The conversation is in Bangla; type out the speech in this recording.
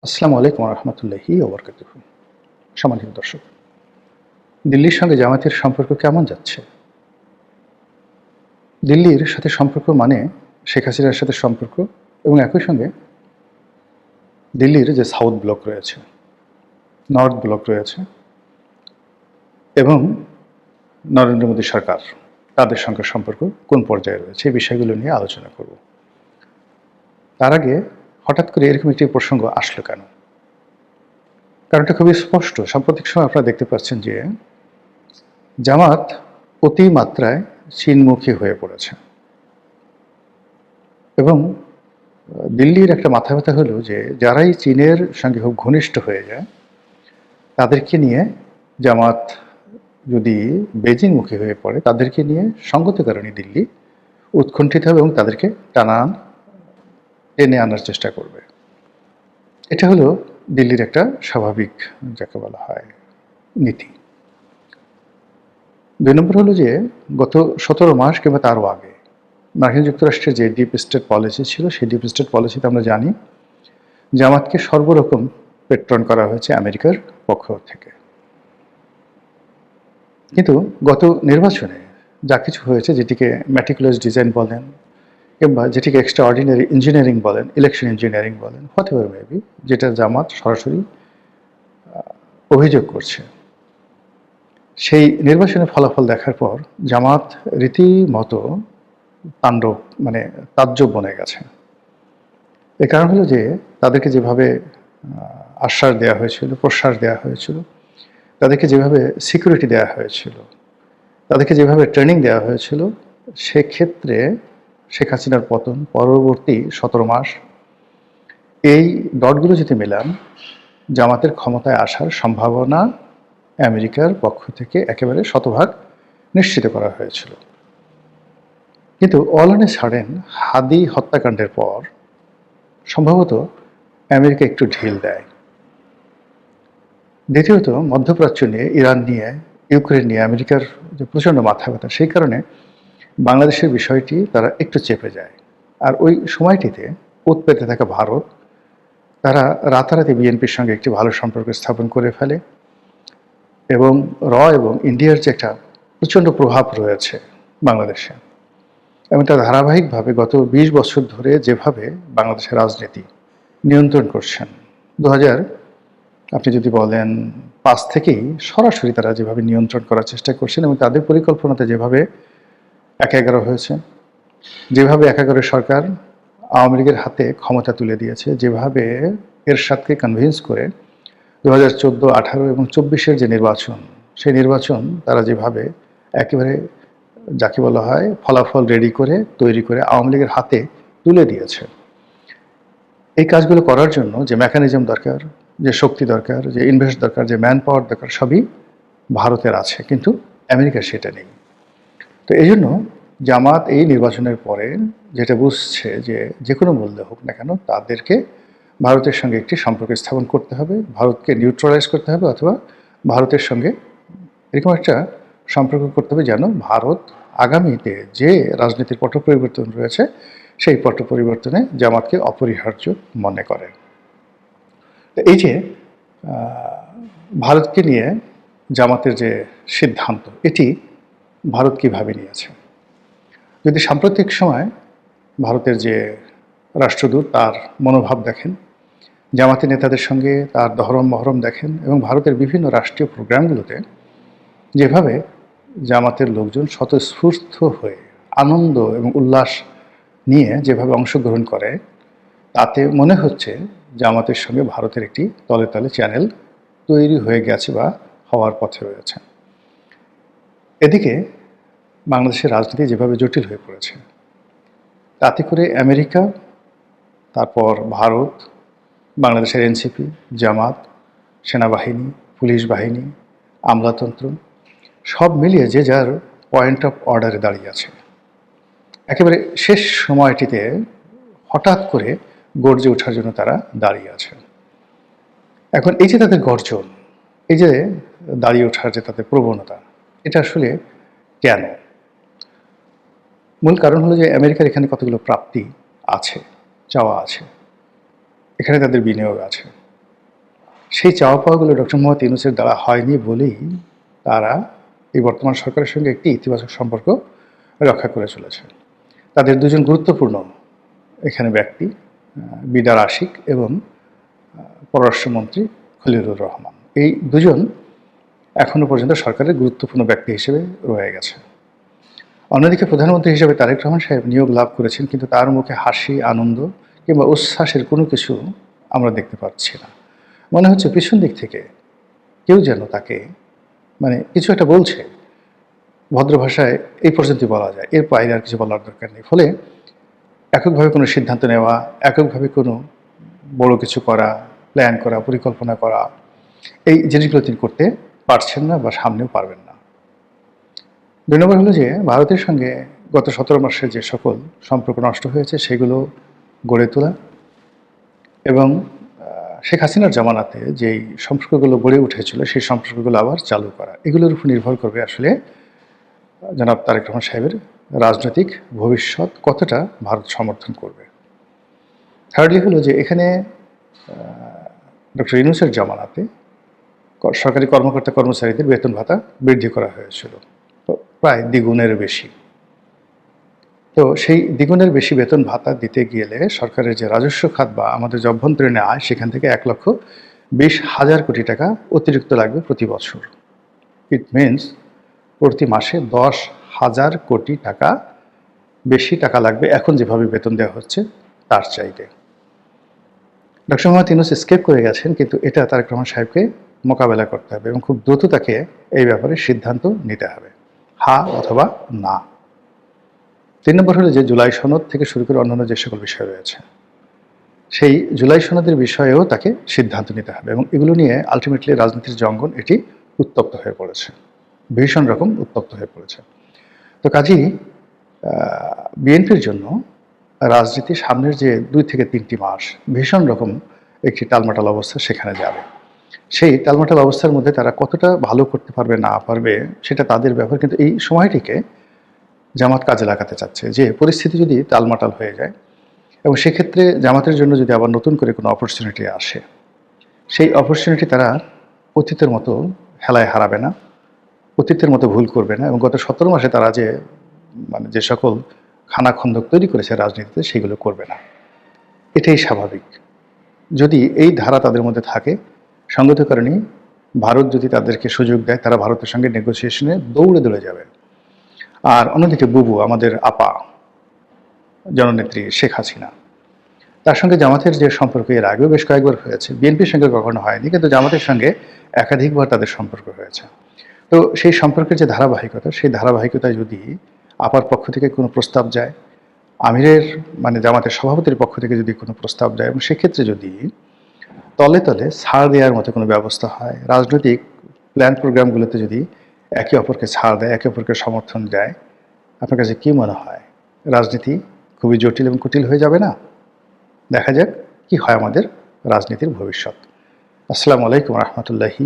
আসসালামু আলাইকুম রহমতুল্লাহি ওবরকাতুহু। সম্মানিত দর্শক, দিল্লির সঙ্গে জামায়াতের সম্পর্ক কেমন যাচ্ছে? দিল্লির সাথে সম্পর্ক মানে শেখ হাসিনার সাথে সম্পর্ক এবং একই সঙ্গে দিল্লির যে সাউথ ব্লক রয়েছে, নর্থ ব্লক রয়েছে এবং নরেন্দ্র মোদী সরকার তাদের সঙ্গে সম্পর্ক কোন পর্যায়ে রয়েছে এই বিষয়গুলো নিয়ে আলোচনা করব। তার আগে হঠাৎ করে এরকম একটি প্রসঙ্গ আসলো কেন? কারণটা খুবই স্পষ্ট। সাম্প্রতিক সময় আপনারা দেখতে পাচ্ছেন যে জামাত অতিমাত্রায় চীনমুখী হয়ে পড়েছে এবং দিল্লির একটা মাথা ব্যথা হলো যে যারাই চীনের সঙ্গে খুব ঘনিষ্ঠ হয়ে যায় তাদেরকে নিয়ে জামাত যদি বেজিংমুখী হয়ে পড়ে তাদেরকে নিয়ে সঙ্গত কারণে দিল্লি উৎকণ্ঠিত হবে এবং তাদেরকে টেনে আনার চেষ্টা করবে। এটা হলো দিল্লির একটা স্বাভাবিক, যাকে বলা হয়, নীতি। ২ নম্বর হলো যে গত ১৭ মাস কিংবা তারও আগে মার্কিন যুক্তরাষ্ট্রের যে ডিপ স্টেট পলিসি ছিল সেই ডিপ স্টেট পলিসিতে আমরা জানি জামাতকে সর্বরকম পেট্রন করা হয়েছে আমেরিকার পক্ষ থেকে। কিন্তু গত নির্বাচনে যা কিছু হয়েছে, যেটিকে ম্যাটিকুলাস ডিজাইন বলেন কিংবা যেটিকে এক্সট্রা অর্ডিনারি ইঞ্জিনিয়ারিং বলেন, ইলেকশন ইঞ্জিনিয়ারিং বলেন, হোয়াট এভার মেবি, যেটা জামাত সরাসরি অভিযোগ করছে, সেই নির্বাচনের ফলাফল দেখার পর জামাত রীতিমতো তাণ্ডব, মানে তাজ্জব বনে গেছে। এর কারণ হলো যে তাদেরকে যেভাবে আশ্বাস দেওয়া হয়েছিল, প্রশ্বাস দেওয়া হয়েছিল, তাদেরকে যেভাবে সিকিউরিটি দেওয়া হয়েছিল, তাদেরকে যেভাবে ট্রেনিং দেওয়া হয়েছিল, সেক্ষেত্রে শেখ হাসিনার পতন পরবর্তী ১৭ মাস, এই ডটগুলো যদি মেলান, জামাতের ক্ষমতায় আসার সম্ভাবনা আমেরিকার পক্ষ থেকে একেবারে শতভাগ নিশ্চিত করা হয়েছিল। কিন্তু অল অন এ সাডেন হাদি হত্যাকাণ্ডের পর সম্ভবত আমেরিকা একটু ঢিল দেয়। দ্বিতীয়ত, মধ্যপ্রাচ্য নিয়ে, ইরান নিয়ে, ইউক্রেন নিয়ে আমেরিকার যে প্রচণ্ড মাথা ব্যথা, সেই কারণে বাংলাদেশের বিষয়টি তারা একটু চেপে যায়। আর ওই সময়টিতে ওত পেতে থাকা ভারত, তারা রাতারাতি বিএনপির সঙ্গে একটি ভালো সম্পর্ক স্থাপন করে ফেলে এবং এবং ইন্ডিয়ার যে একটা প্রচণ্ড প্রভাব রয়েছে বাংলাদেশে, এবং তারা ধারাবাহিকভাবে গত ২০ বছর ধরে যেভাবে বাংলাদেশের রাজনীতি নিয়ন্ত্রণ করছেন, ২০০০ আপনি যদি বলেন ৫ থেকেই সরাসরি তারা যেভাবে নিয়ন্ত্রণ করার চেষ্টা করছেন এবং তাদের পরিকল্পনাতে যেভাবে ১/১১ হয়েছে, যেভাবে ১/১১ সরকার আওয়ামী লীগের হাতে ক্ষমতা তুলে দিয়েছে, যেভাবে এরশাদকে কনভিন্স করে ২০১৪, ১৮ এবং ২৪-এর যে নির্বাচন, সেই নির্বাচন তারা যেভাবে একেবারে, যাকে বলা হয়, ফলাফল রেডি করে তৈরি করে আওয়ামী লীগের হাতে তুলে দিয়েছে। এই কাজগুলো করার জন্য যে মেকানিজম দরকার, যে শক্তি দরকার, যে ইনভেস্ট দরকার, যে ম্যান পাওয়ার দরকার, সবই ভারতের আছে, কিন্তু আমেরিকার সেটা নেই। তো এই জন্য জামাত এই নির্বাচনের পরে যেটা বুঝছে যে যে কোনো মূল্যে হোক না কেন তাদেরকে ভারতের সঙ্গে একটি সম্পর্ক স্থাপন করতে হবে, ভারতকে নিউট্রালাইজ করতে হবে, অথবা ভারতের সঙ্গে এরকম একটা সম্পর্ক করতে হবে যেন ভারত আগামীতে যে রাজনীতির পট পরিবর্তন রয়েছে সেই পট পরিবর্তনে জামাতকে অপরিহার্য মনে করে। এই যে ভারতকে নিয়ে জামাতের যে সিদ্ধান্ত, এটি ভারত কীভাবে নিয়েছে? যদি সাম্প্রতিক সময় ভারতের যে রাষ্ট্রদূত তার মনোভাব দেখেন, জামাতি নেতাদের সঙ্গে তার দহরম মহরম দেখেন এবং ভারতের বিভিন্ন রাষ্ট্রীয় প্রোগ্রামগুলোতে যেভাবে জামাতের লোকজন স্বতঃস্ফূর্ত হয়ে আনন্দ এবং উল্লাস নিয়ে যেভাবে অংশগ্রহণ করে, তাতে মনে হচ্ছে জামাতের সঙ্গে ভারতের একটি তলে তলে চ্যানেল তৈরি হয়ে গেছে বা হওয়ার পথে রয়েছে। এদিকে বাংলাদেশের রাজনীতি যেভাবে জটিল হয়ে পড়েছে, তাতে করে আমেরিকা, তারপর ভারত, বাংলাদেশের এনসিপি, জামাত, সেনাবাহিনী, পুলিশ বাহিনী, আমলাতন্ত্র সব মিলিয়ে যে যার পয়েন্ট অফ অর্ডারে দাঁড়িয়ে আছে। একেবারে শেষ সময়টিতে হঠাৎ করে গর্জে ওঠার জন্য তারা দাঁড়িয়ে আছে। এখন এই যে তাদের গর্জন, এই যে দাঁড়িয়ে ওঠার যে তাদের প্রবণতা, এটা আসলে কেন? মূল কারণ হলো যে আমেরিকার এখানে কতগুলো প্রাপ্তি আছে, চাওয়া আছে, এখানে তাদের বিনিয়োগ আছে, সেই চাওয়া পাওয়াগুলো ডক্টর মোহাম্মদ ইউনূসের দ্বারা হয়নি বলেই তারা এই বর্তমান সরকারের সঙ্গে একটি ইতিবাচক সম্পর্ক রক্ষা করে চলেছে। তাদের দুজন গুরুত্বপূর্ণ এখানে ব্যক্তি, বিডার আশিক এবং পররাষ্ট্রমন্ত্রী খলিলুর রহমান, এই দুজন এখনো পর্যন্ত সরকারের গুরুত্বপূর্ণ ব্যক্তি হিসেবে রয়ে গেছে। অন্যদিকে প্রধানমন্ত্রী হিসেবে তারেক রহমান সাহেব নিয়োগ লাভ করেছেন, কিন্তু তার মুখে হাসি, আনন্দ কিংবা উচ্ছ্বাসের কোনো কিছু আমরা দেখতে পাচ্ছি না। মনে হচ্ছে পিছন দিক থেকে কেউ যেন তাকে কিছু একটা বলছে। ভদ্র ভাষায় এই পর্যন্তই বলা যায়, এর বাইরে আর কিছু বলার দরকার নেই। ফলে এককভাবে কোনো সিদ্ধান্ত নেওয়া, এককভাবে কোনো বড় কিছু করা, প্ল্যান করা, পরিকল্পনা করা, এই জিনিসগুলো তিনি করতে পারছেন না বা সামনেও পারবেন না। ২ নম্বর হলো যে ভারতের সঙ্গে গত ১৭ মাসে যে সকল সম্পর্ক নষ্ট হয়েছে সেগুলো গড়ে তোলা এবং শেখ হাসিনার জামানাতে যেই সম্পর্কগুলো গড়ে উঠেছিল সেই সম্পর্কগুলো আবার চালু করা, এগুলোর উপর নির্ভর করবে আসলে জনাব তারেক রহমান সাহেবের রাজনৈতিক ভবিষ্যৎ কতটা ভারত সমর্থন করবে। থার্ডলি হলো যে এখানে ডক্টর ইউনূসের জামানাতে সরকারি কর্মকর্তা কর্মচারীদের বেতন ভাতা বৃদ্ধি করা হয়েছিল প্রায় দ্বিগুণের বেশি। তো সেই দ্বিগুণের বেশি বেতন ভাতা দিতে গেলে সরকারের যে রাজস্ব খাত বা আমাদের যে অভ্যন্তরীণ আয়, সেখান থেকে ১,২০,০০০ কোটি টাকা অতিরিক্ত লাগবে প্রতি বছর। ইট মিনস প্রতি মাসে ১০,০০০ কোটি টাকা বেশি টাকা লাগবে এখন যেভাবে বেতন দেওয়া হচ্ছে তার চাইতে। ডক্টর মোহাম্মদ ইউনূস এসকেপ করে গেছেন, কিন্তু এটা তারেক রহমান সাহেবকে মোকাবেলা করতে হবে এবং খুব দ্রুত তাকে এই ব্যাপারে সিদ্ধান্ত নিতে হবে, হ্যাঁ অথবা না। ৩ নম্বর হলো যে জুলাই সনদ থেকে শুরু করে অন্যান্য যে সকল বিষয় রয়েছে সেই জুলাই সনদের বিষয়েও তাকে সিদ্ধান্ত নিতে হবে এবং এগুলো নিয়ে আলটিমেটলি রাজনীতির যে অঙ্গন এটি উত্তপ্ত হয়ে পড়েছে, ভীষণ রকম উত্তপ্ত হয়ে পড়েছে। তো কাজেই বিএনপির জন্য রাজনীতি সামনের যে ২ থেকে ৩টি মাস ভীষণ রকম একটি টালমাটাল অবস্থা সেখানে যাবে। সেই টালমাটাল অবস্থার মধ্যে তারা কতটা ভালো করতে পারবে না পারবে সেটা তাদের ব্যাপার, কিন্তু এই সময়টিকে জামাত কাজে লাগাতে চাচ্ছে। যে পরিস্থিতি যদি টালমাটাল হয়ে যায় এবং সেক্ষেত্রে জামাতের জন্য যদি আবার নতুন করে কোনো অপরচুনিটি আসে, সেই অপরচুনিটি তারা অতীতের মতো হেলায় হারাবে না, অতীতের মতো ভুল করবে না এবং গত ১৭ মাসে তারা যে সকল খানাখন্দক তৈরি করেছে রাজনীতিতে সেগুলো করবে না। এটাই স্বাভাবিক। যদি এই ধারা তাদের মধ্যে থাকে, সঙ্গত কারণেই ভারত যদি তাদেরকে সুযোগ দেয় তারা ভারতের সঙ্গে নেগোসিয়েশনে দৌড়ে যাবে। আর অন্যদিকে বুবু, আমাদের আপা জননেত্রী শেখ হাসিনা, তার সঙ্গে জামাতের যে সম্পর্ক এর আগেও বেশ কয়েকবার হয়েছে, বিএনপির সঙ্গে কখনো হয়নি, কিন্তু জামাতের সঙ্গে একাধিকবার তাদের সম্পর্ক হয়েছে। তো সেই সম্পর্কের যে ধারাবাহিকতা, সেই ধারাবাহিকতায় যদি আপার পক্ষ থেকে কোনো প্রস্তাব যায়, আমিরের জামাতের সভাপতির পক্ষ থেকে যদি কোনো প্রস্তাব যায় এবং সেক্ষেত্রে যদি তলে তলে ছাড় দেওয়ার মতো কোনো ব্যবস্থা হয়, রাজনৈতিক প্ল্যান প্রোগ্রামগুলোতে যদি একে অপরকে ছাড় দেয়, একে অপরকে সমর্থন দেয়, আপনার কাছে কী মনে হয় রাজনীতি খুবই জটিল এবং কুটিল হয়ে যাবে না? দেখা যাক কি হয় আমাদের রাজনীতির ভবিষ্যৎ। আসসালামু আলাইকুম রহমতুল্লাহি।